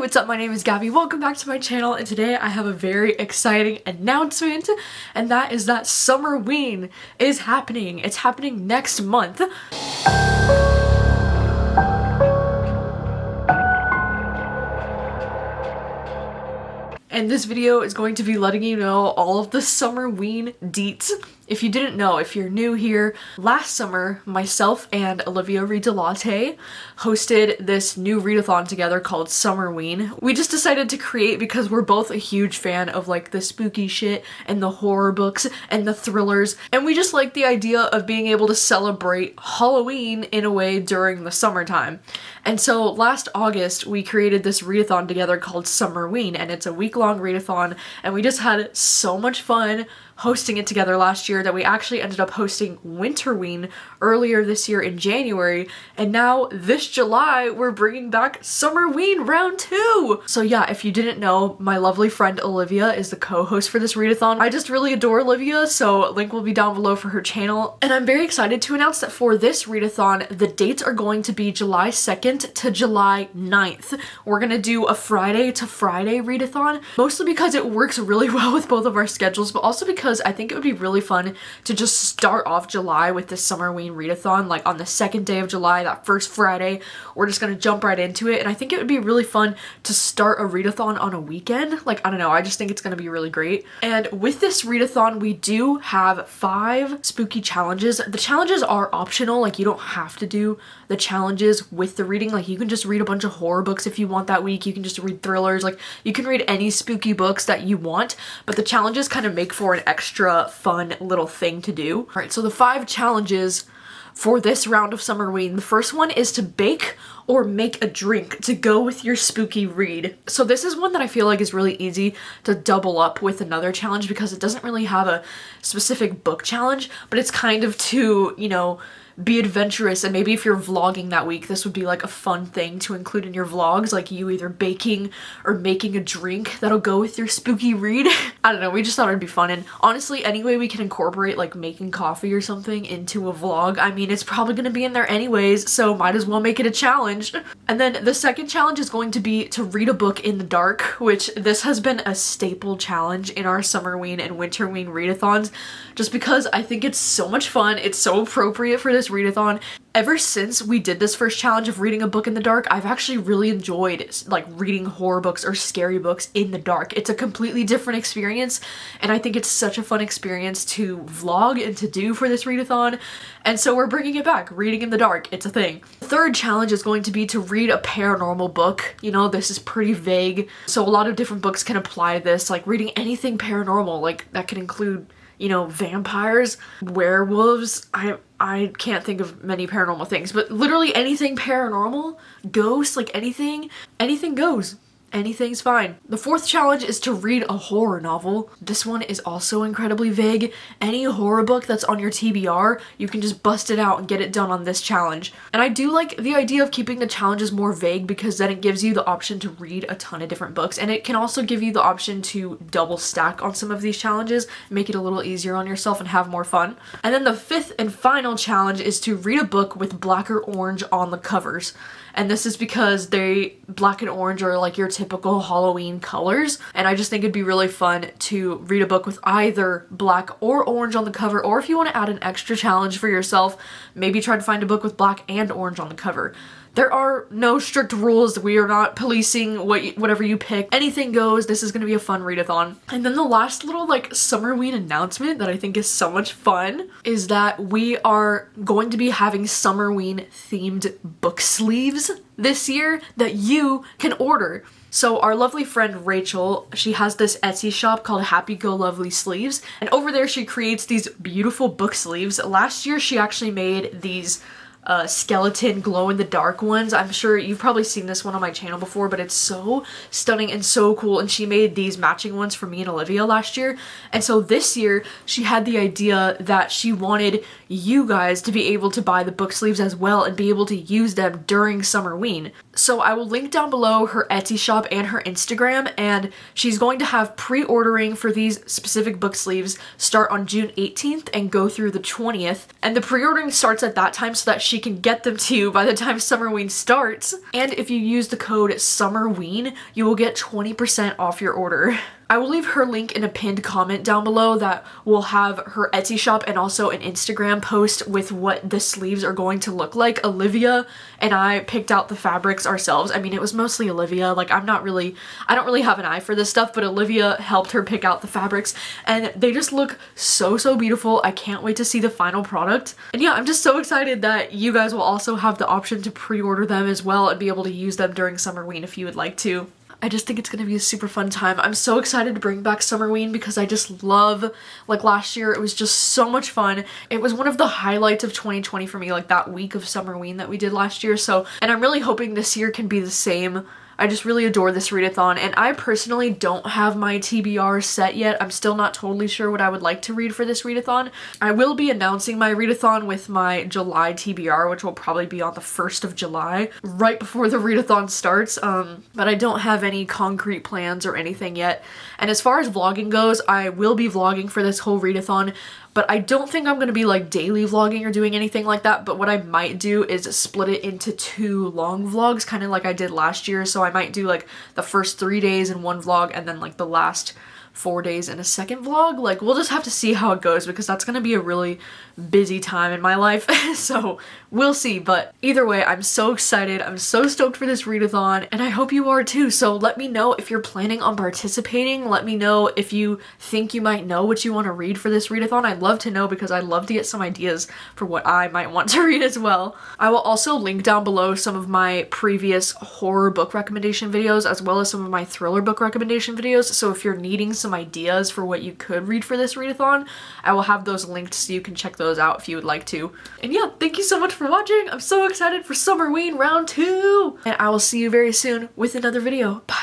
what's up? My name is Gabby. Welcome back to my channel, and today I have a very exciting announcement, and that is that Summerween is happening. It's happening next month. And this video is going to be letting you know all of the Summerween deets. If you didn't know, if you're new here, last summer, myself and Olivia Reads a Latte hosted this new readathon together called Summerween. We just decided to create because we're both a huge fan of like the spooky shit and the horror books and the thrillers, and we just like the idea of being able to celebrate Halloween in a way during the summertime. And so last August, we created this readathon together called Summerween, and it's a week-long readathon, and we just had so much fun hosting it together last year that we actually ended up hosting Winterween earlier this year in January, and now this July we're bringing back Summerween round 2! So yeah, if you didn't know, my lovely friend Olivia is the co-host for this readathon. I just really adore Olivia, so link will be down below for her channel. And I'm very excited to announce that for this readathon, the dates are going to be July 2nd to July 9th. We're gonna do a Friday to Friday readathon, mostly because it works really well with both of our schedules, but also because I think it would be really fun to just start off July with this Summerween readathon, like on the second day of July, that first Friday. We're just gonna jump right into it, and I think it would be really fun to start a readathon on a weekend. Like, I don't know, I just think it's gonna be really great. And with this readathon, we do have 5 spooky challenges. The challenges are optional, like you don't have to do the challenges with the reading. Like, you can just read a bunch of horror books if you want that week. You can just read thrillers. Like, you can read any spooky books that you want, but the challenges kind of make for an extra fun little thing to do. All right, so the 5 challenges for this round of Summerween. The first one is to bake or make a drink to go with your spooky read. So this is one that I feel like is really easy to double up with another challenge because it doesn't really have a specific book challenge, but it's kind of to, you know, be adventurous. And maybe if you're vlogging that week, this would be like a fun thing to include in your vlogs, like you either baking or making a drink that'll go with your spooky read. I don't know, we just thought it'd be fun, and honestly, any way we can incorporate like making coffee or something into a vlog, I mean, it's probably gonna be in there anyways, so might as well make it a challenge. And then the second challenge is going to be to read a book in the dark, which this has been a staple challenge in our Summerween and Winterween readathons, just because I think it's so much fun. It's so appropriate for this readathon. Ever since we did this first challenge of reading a book in the dark, I've actually really enjoyed like reading horror books or scary books in the dark. It's a completely different experience, and I think it's such a fun experience to vlog and to do for this readathon, and so we're bringing it back. Reading in the dark, it's a thing. The third challenge is going to be to read a paranormal book. You know, this is pretty vague, so a lot of different books can apply to this, like reading anything paranormal, like that could include, you know, vampires, werewolves, I can't think of many paranormal things, but literally anything paranormal, ghosts, like anything goes. Anything's fine. The fourth challenge is to read a horror novel. This one is also incredibly vague. Any horror book that's on your TBR, you can just bust it out and get it done on this challenge. And I do like the idea of keeping the challenges more vague because then it gives you the option to read a ton of different books, and it can also give you the option to double stack on some of these challenges, make it a little easier on yourself and have more fun. And then the fifth and final challenge is to read a book with black or orange on the covers. And this is because black and orange are like your typical Halloween colors, and I just think it'd be really fun to read a book with either black or orange on the cover, or if you want to add an extra challenge for yourself, maybe try to find a book with black and orange on the cover. There are no strict rules. We are not policing whatever you pick. Anything goes. This is going to be a fun readathon. And then the last little like Summerween announcement that I think is so much fun is that we are going to be having Summerween themed book sleeves this year that you can order. So our lovely friend Rachel, she has this Etsy shop called Happy Go Lovely Sleeves, and over there she creates these beautiful book sleeves. Last year she actually made these skeleton glow-in-the-dark ones. I'm sure you've probably seen this one on my channel before, but it's so stunning and so cool, and she made these matching ones for me and Olivia last year. And so this year she had the idea that she wanted you guys to be able to buy the book sleeves as well and be able to use them during Summerween. So I will link down below her Etsy shop and her Instagram, and she's going to have pre-ordering for these specific book sleeves start on June 18th and go through the 20th, and the pre-ordering starts at that time so that she can get them to you by the time Summerween starts. And if you use the code SUMMERWEEN, you will get 20% off your order. I will leave her link in a pinned comment down below that will have her Etsy shop and also an Instagram post with what the sleeves are going to look like. Olivia and I picked out the fabrics ourselves. I mean, it was mostly Olivia. Like, I don't really have an eye for this stuff, but Olivia helped her pick out the fabrics and they just look so beautiful. I can't wait to see the final product. And yeah, I'm just so excited that you guys will also have the option to pre-order them as well and be able to use them during Summerween if you would like to. I just think it's gonna be a super fun time. I'm so excited to bring back Summerween because I just love, like last year, it was just so much fun. It was one of the highlights of 2020 for me, like that week of Summerween that we did last year. So, and I'm really hoping this year can be the same. I just really adore this readathon, and I personally don't have my TBR set yet. I'm still not totally sure what I would like to read for this readathon. I will be announcing my readathon with my July TBR, which will probably be on the 1st of July, right before the readathon starts, but I don't have any concrete plans or anything yet. And as far as vlogging goes, I will be vlogging for this whole readathon, but I don't think I'm gonna be like daily vlogging or doing anything like that, but what I might do is split it into 2 long vlogs, kind of like I did last year. So I might do like the first 3 days in one vlog and then like the last 4 days in a second vlog. Like, we'll just have to see how it goes because that's gonna be a really busy time in my life. So we'll see, but either way, I'm so excited. I'm so stoked for this readathon and I hope you are too. So let me know if you're planning on participating. Let me know if you think you might know what you want to read for this readathon. I'd love to know because I'd love to get some ideas for what I might want to read as well. I will also link down below some of my previous horror book recommendation videos as well as some of my thriller book recommendation videos. So if you're needing some ideas for what you could read for this readathon, I will have those linked so you can check those out if you would like to. And yeah, thank you so much for watching. I'm so excited for Summerween round 2, and I will see you very soon with another video. Bye.